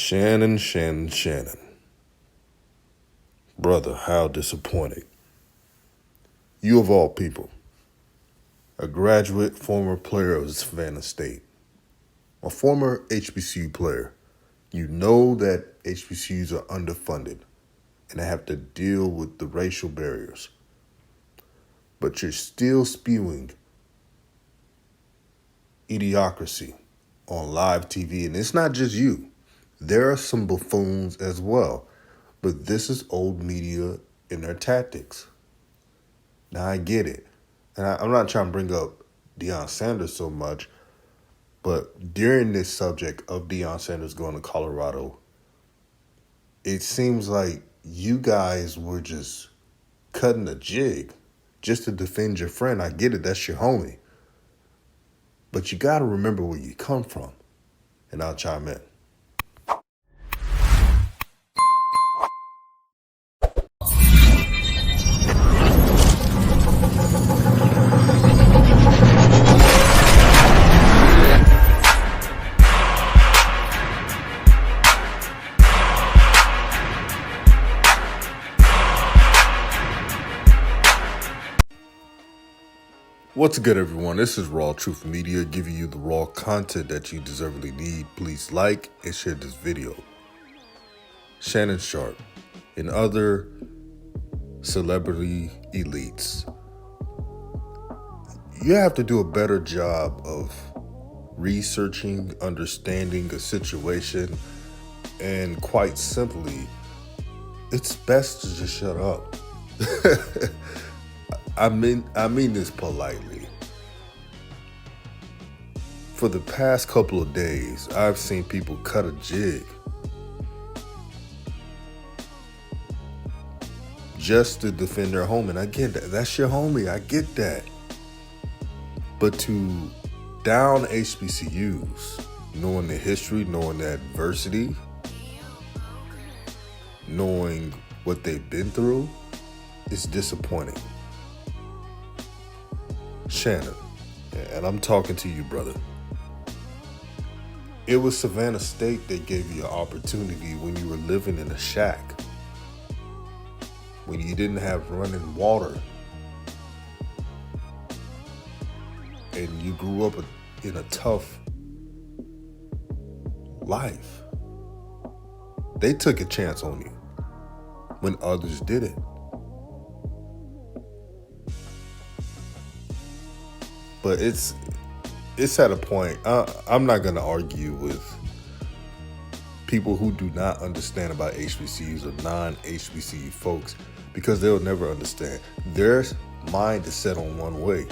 Shannon. Brother, how disappointing. You of all people, a graduate, former player of Savannah State, a former HBCU player, you know that HBCUs are underfunded and have to deal with the racial barriers. But you're still spewing idiocracy on live TV. And it's not just you. There are some buffoons as well. But this is old media in their tactics. Now, I get it. And I'm not trying to bring up Deion Sanders so much, but during this subject of Deion Sanders going to Colorado, it seems like you guys were just cutting a jig just to defend your friend. I get it. That's your homie. But you got to remember where you come from. And I'll chime in. What's good, everyone? This is RawTruth Media, giving you the raw content that you deservedly need. Please like and share this video. Shannon Sharpe and other celebrity elites, you have to do a better job of researching, understanding a situation, and quite simply, it's best to just shut up. I mean this politely. For the past couple of days, I've seen people cut a jig just to defend their homie. And I get that. That's your homie. I get that. But to down HBCUs, knowing the history, knowing the adversity, knowing what they've been through, is disappointing. Shannon, and I'm talking to you, brother. It was Savannah State that gave you an opportunity when you were living in a shack, when you didn't have running water, and you grew up in a tough life. They took a chance on you when others didn't. But it's at a point, I'm not going to argue with people who do not understand about HBCUs or non-HBCU folks, because they'll never understand. Their mind is set on one way.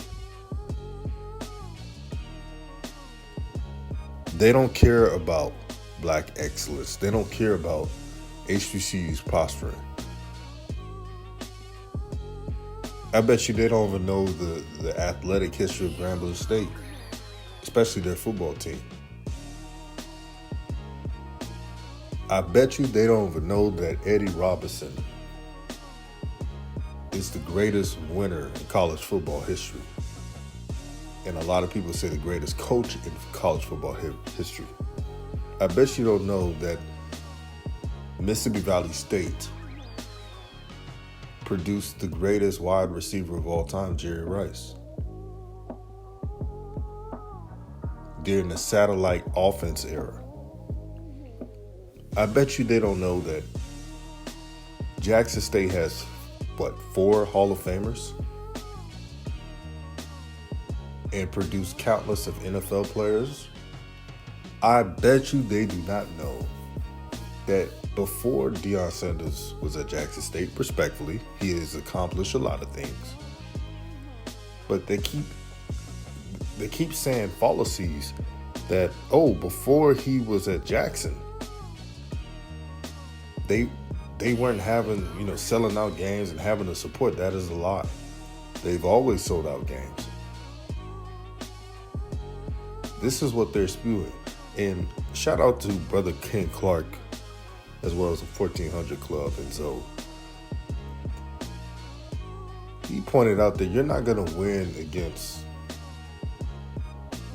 They don't care about black excellence. They don't care about HBCUs prospering. I bet you they don't even know the athletic history of Grambling State, especially their football team. I bet you they don't even know that Eddie Robinson is the greatest winner in college football history. And a lot of people say the greatest coach in college football history. I bet you don't know that Mississippi Valley State produced the greatest wide receiver of all time, Jerry Rice. During the satellite offense era. I bet you they don't know that Jackson State has, 4 Hall of Famers? And produced countless of NFL players. I bet you they do not know that before Deion Sanders was at Jackson State, respectfully, he has accomplished a lot of things. But they keep saying fallacies that, before he was at Jackson, they weren't having, selling out games and having the support. That is a lie. They've always sold out games. This is what they're spewing. And shout out to Brother Ken Clark, as well as the 1400 Club and Zoe. He pointed out that you're not going to win against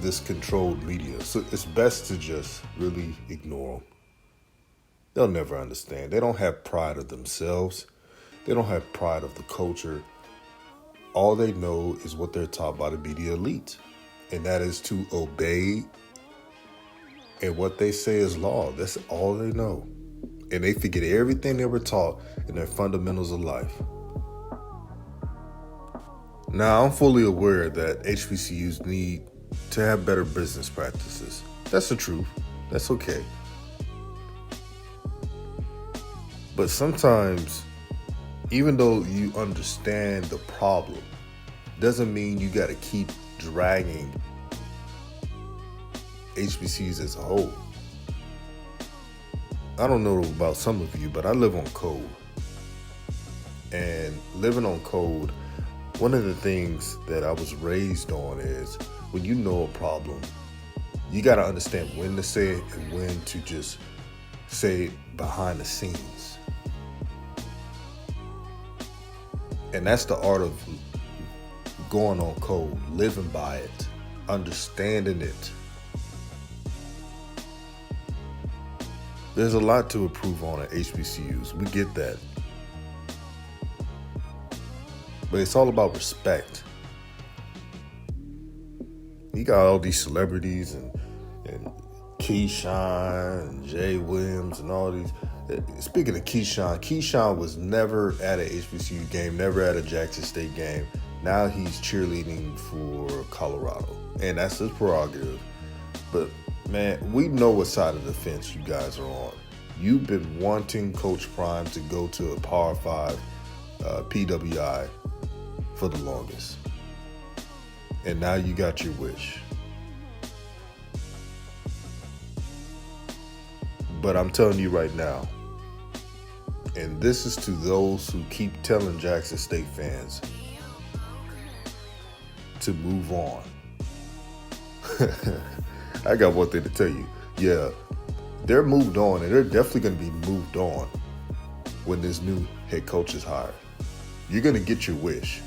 this controlled media. So it's best to just really ignore them. They'll never understand. They don't have pride of themselves. They don't have pride of the culture. All they know is what they're taught by the media elite, and that is to obey, and what they say is law. That's all they know. And they forget everything they were taught in their fundamentals of life. Now, I'm fully aware that HBCUs need to have better business practices. That's the truth. That's okay. But sometimes, even though you understand the problem, doesn't mean you got to keep dragging HBCUs as a whole. I don't know about some of you, but I live on code. And living on code, one of the things that I was raised on is when you know a problem, you got to understand when to say it and when to just say it behind the scenes. And that's the art of going on code, living by it, understanding it. There's a lot to improve on at HBCUs. We get that. But it's all about respect. You got all these celebrities and Keyshawn and Jay Williams and all these. Speaking of Keyshawn was never at an HBCU game, never at a Jackson State game. Now he's cheerleading for Colorado. And that's his prerogative. But man, we know what side of the fence you guys are on. You've been wanting Coach Prime to go to a Power 5 PWI for the longest. And now you got your wish. But I'm telling you right now, and this is to those who keep telling Jackson State fans to move on. I got one thing to tell you. Yeah, they're moved on, and they're definitely going to be moved on when this new head coach is hired. You're going to get your wish.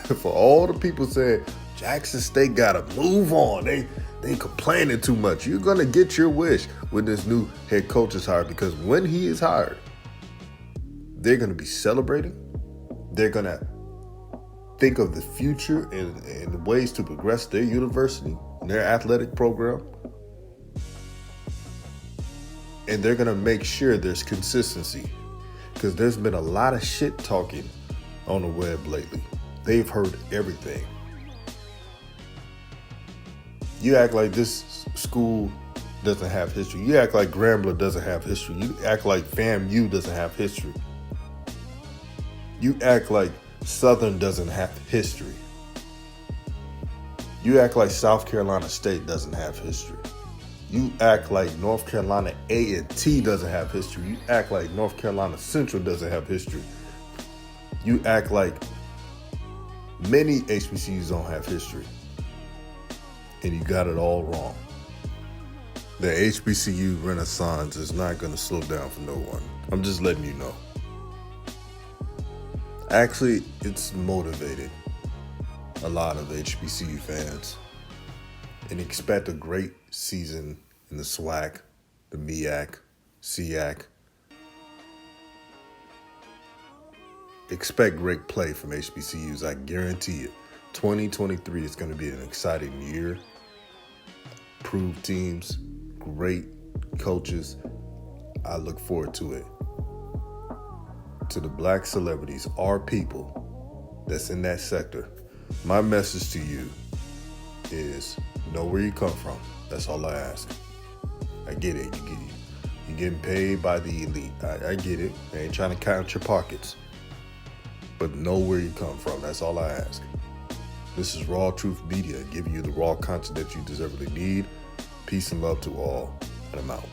For all the people saying Jackson State got to move on, they complaining too much. You're going to get your wish when this new head coach is hired, because when he is hired, they're going to be celebrating. They're going to think of the future and ways to progress their university, their athletic program. And they're going to make sure there's consistency, because there's been a lot of shit talking on the web lately. They've heard everything. You act like this school doesn't have history. You act like Grambler doesn't have history. You act like FAMU doesn't have history. You act like Southern doesn't have history. You act like South Carolina State doesn't have history. You act like North Carolina A&T doesn't have history. You act like North Carolina Central doesn't have history. You act like many HBCUs don't have history. And you got it all wrong. The HBCU renaissance is not going to slow down for no one. I'm just letting you know. Actually, it's motivated a lot of HBCU fans. And expect a great season in the SWAC, the MEAC, SEAC. Expect great play from HBCUs, I guarantee it. 2023 is going to be an exciting year. Improved teams, great coaches. I look forward to it. To the black celebrities, our people that's in that sector, my message to you is know where you come from. That's all I ask. I get it. You're getting paid by the elite. I get it. I ain't trying to count your pockets. But know where you come from. That's all I ask. This is RawTruth Media, giving you the raw content that you deservedly need. Peace and love to all, and I'm out.